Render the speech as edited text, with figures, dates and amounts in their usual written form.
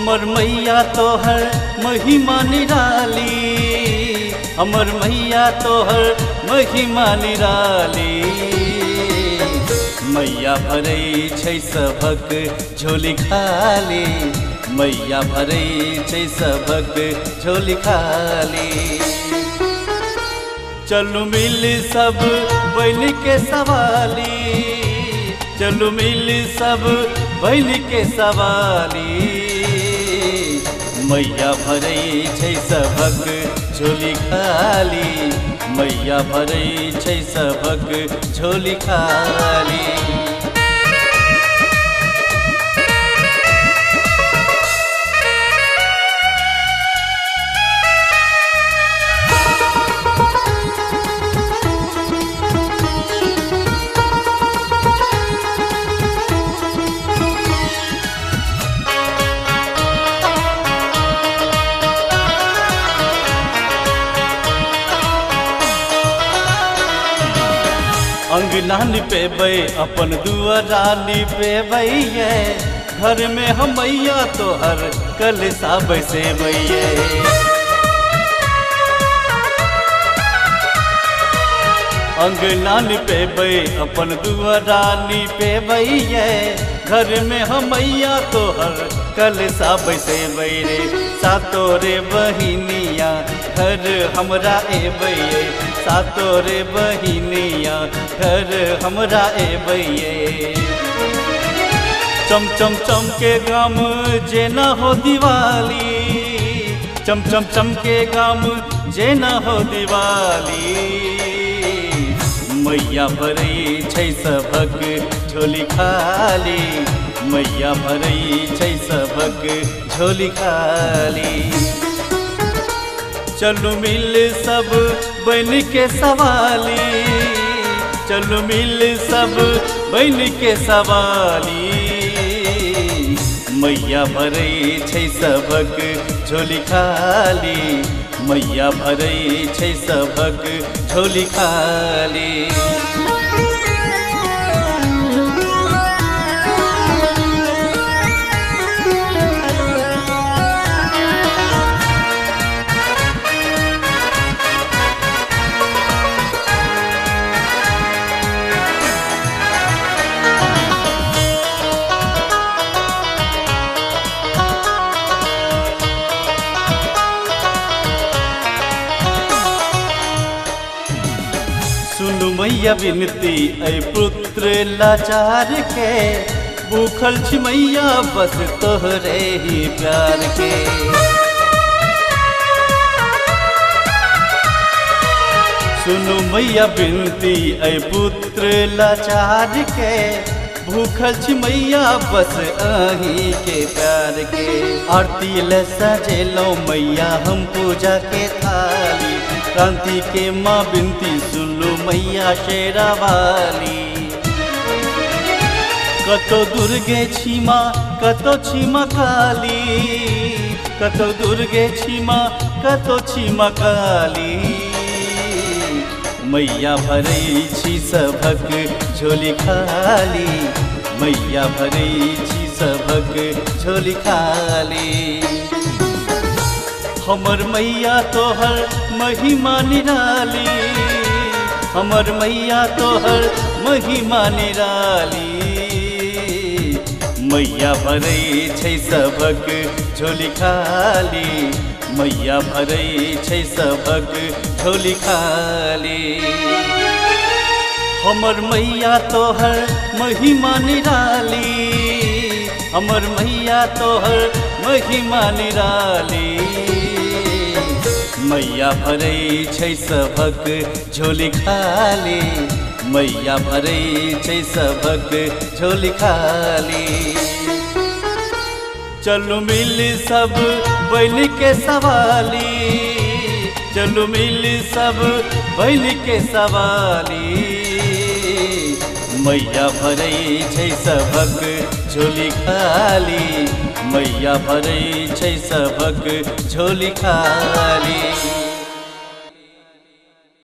हमर मैया तोहर महिमा निराली, हमर मैया तोहर महिमा निराली। मैया भरै छै सबक झोली खाली, मैया भरै छै सबक झोली खाली। चलू मिल सब बन के सवाली, चलू मिल सब बन के सवाली। मैया भरै छै सबक झोली खाली, मैया भरै छै सबक झोली खाली। अंगना निपेबै अपन दुआरा निपेबै ये, घर में हम मैया तोहर कलशा बैसेबै ये। अंगना निपेबै अपन दुआरा निपेबै ये, घर में हम मैया तोहर कलशा बैसेबै रे। सातो रे बहिनिया घर हमरा एबै ये, सातो रे बहिनिया घर हमरा एबै ये। चम चम चम के गाम जेना हो दिवाली, चम चम चम के गाम जेना हो दिवाली। मैया भरै छै सबक झोली खाली, मैया भरै छै सबक झोली खाली। चलू मिल सब बन के सवाली, चलू मिल सब बन के सवाली। मैया भरै छै सबक झोली खाली, मैया भरै छै सबक झोली खाली। सुनु मैया विनती ऐ पुत्र लाचार के, भूखल छी मैया बस तोहरे ही प्यार के। सुनु मैया विनती ऐ पुत्र लाचार के, भूखल छी मैया बस अहीं के प्यार के। आरती ले सजेलो मैया हम पूजा के थाली, क्रांति के माँ बिनती सुनलू मैया शेरावाली। कतो दुर्गे छी माँ कतो छी माँ काली, कतो दुर्गे छी माँ कतो छी माँ काली। मैया भरै छी सबक झोली खाली, मैया भरै छी सबक झोली खाली। हमर मैया तोहर महिमा निराली, हमर मैया तोहर महिमा निराली। मैया भरै छै सबक झोली खाली, मैया भरै छै सबक झोली खाली। हमर मैया तोहर महिमा निराली, हमर मैया तोहर महिमा निराली। मैया भरै छै सबक झोली खाली, मैया भरै छै सबक झोली खाली। चलू मिल सब बन के सवाली, चलू मिल सब बन के सवाली। मैया भरै छै सबक झोली खाली, मैया भरै छै सबक झोली खाली।